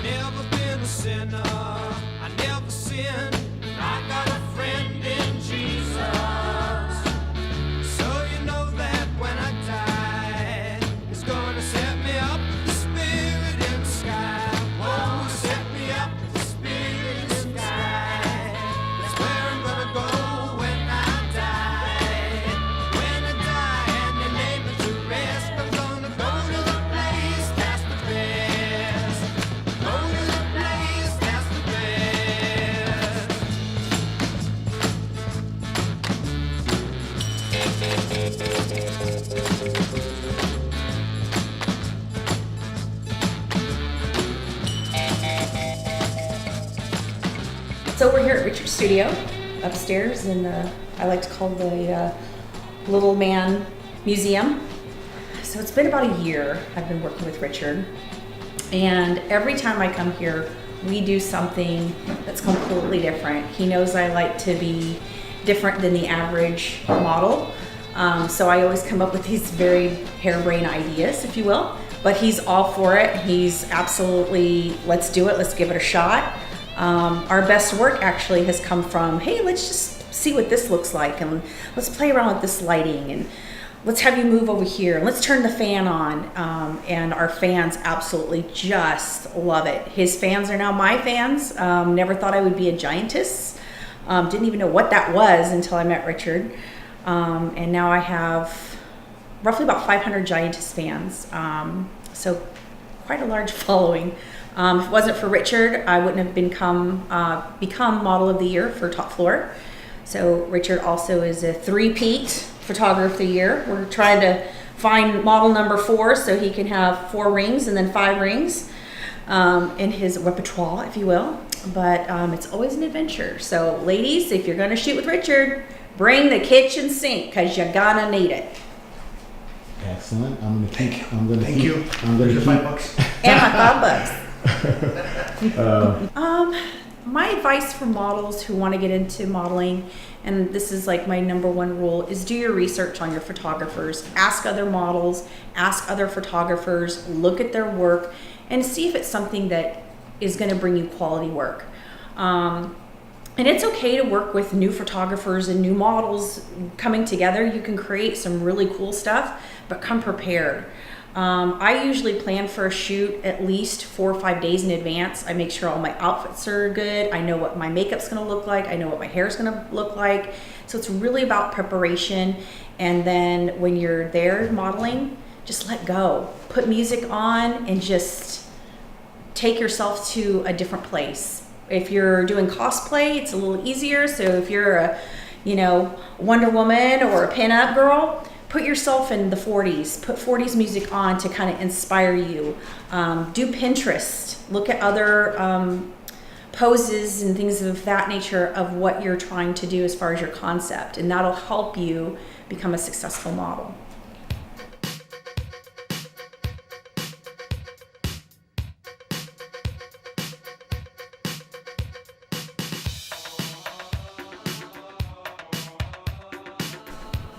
Never been a sinner, I never sinned. I got a friend in Jesus. So you know that when I die, He's gonna set me up with the Spirit in the sky. Oh, set me up with the Spirit in the sky. That's where I'm gonna go when I die. When I die and they lay me to rest, I'm gonna go to the place that's the best. Go to the place that's the best. So we're here at Richard's studio, upstairs in the, I like to call the Little Man Museum. So it's been about a year I've been working with Richard, and every time I come here, we do something that's completely different. He knows I like to be different than the average model, so I always come up with these very harebrained ideas, if you will, but he's all for it. He's absolutely, let's do it, let's give it a shot. Our best work actually has come from, hey, let's just see what this looks like, and let's play around with this lighting, and let's have you move over here, and let's turn the fan on. And our fans absolutely just love it. His fans are now my fans. Never thought I would be a giantess. Didn't even know what that was until I met Richard. And now I have roughly about 500 giantess fans. So quite a large following. If it wasn't for Richard, I wouldn't have become Model of the Year for Top Floor. So Richard also is a three-peat Photographer of the Year. We're trying to find model number 4 so he can have 4 rings and then 5 rings in his repertoire, if you will. But it's always an adventure. So ladies, if you're gonna shoot with Richard, bring the kitchen sink, because you're gonna need it. Excellent. Thank you. I'm gonna keep $5. And my $5. My advice for models who want to get into modeling, and this is like my #1 rule, is do your research on your photographers. Ask other models, ask other photographers, look at their work, and see if it's something that is going to bring you quality work. And it's okay to work with new photographers and new models coming together. You can create some really cool stuff, but come prepared. I usually plan for a shoot at least 4 or 5 days in advance. I make sure all my outfits are good. I know what my makeup's gonna look like. I know what my hair's gonna look like. So it's really about preparation. And then when you're there modeling, just let go. Put music on and just take yourself to a different place. If you're doing cosplay, it's a little easier. So if you're a, Wonder Woman or a pinup girl, put yourself in the 40s. Put 40s music on to kind of inspire you. Do Pinterest. Look at other poses and things of that nature of what you're trying to do as far as your concept, and that'll help you become a successful model.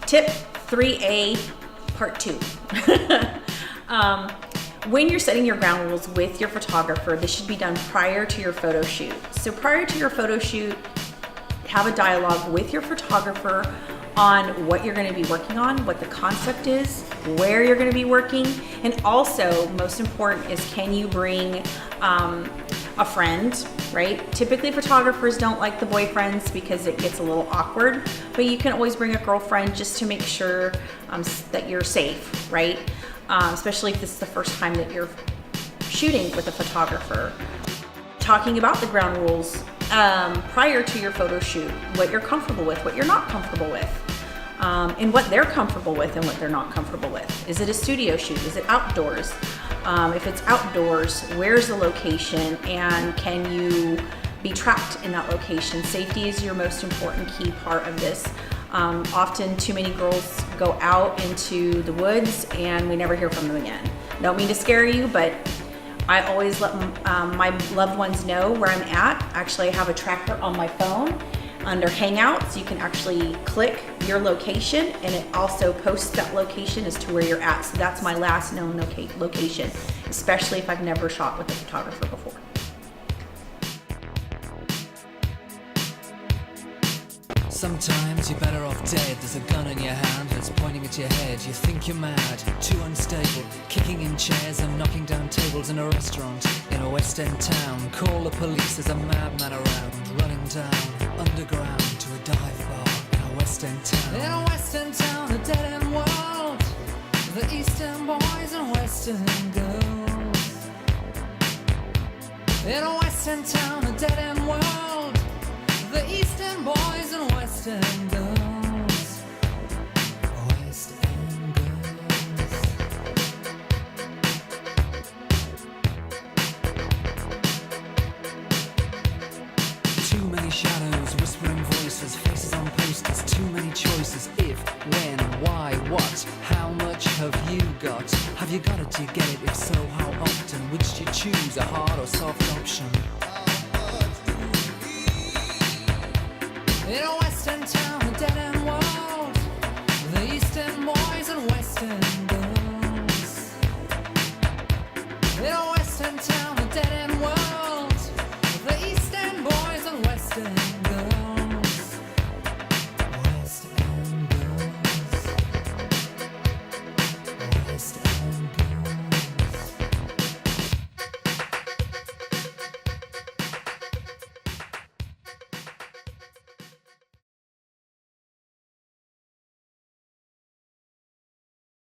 Tip 3A, part 2. When you're setting your ground rules with your photographer, this should be done prior to your photo shoot. So prior to your photo shoot, have a dialogue with your photographer on what you're going to be working on, what the concept is, where you're going to be working, and also, most important is, can you bring a friend, right? Typically photographers don't like the boyfriends because it gets a little awkward, but you can always bring a girlfriend just to make sure that you're safe, right? Especially if this is the first time that you're shooting with a photographer. Talking about the ground rules prior to your photo shoot, what you're comfortable with, what you're not comfortable with, and what they're comfortable with and what they're not comfortable with. Is it a studio shoot? Is it outdoors? If it's outdoors, where's the location, and can you be tracked in that location? Safety is your most important key part of this. Often too many girls go out into the woods and we never hear from them again. Don't mean to scare you, but I always let my loved ones know where I'm at. Actually, I have a tracker on my phone under Hangouts. You can actually click your location and it also posts that location as to where you're at. So that's my last known location, especially if I've never shot with a photographer before. Sometimes you're better off dead. There's a gun in your hand that's pointing at your head. You think you're mad, too unstable, kicking in chairs and knocking down tables in a restaurant in a West End town. Call the police, there's a madman around, running down underground to a dive bar in a West End town. In a West End town, a dead end world, the East End boys and West End girls. In a West End town, a dead end world, the East End boys and West End girls. West End girls. Too many shadows, whispering voices, faces on posters, too many choices. If, when, why, what, how much have you got? Have you got it, do you get it? If so, how often? Which do you choose, a hard or soft option? In a West End town, a dead end world, the East End boys and West End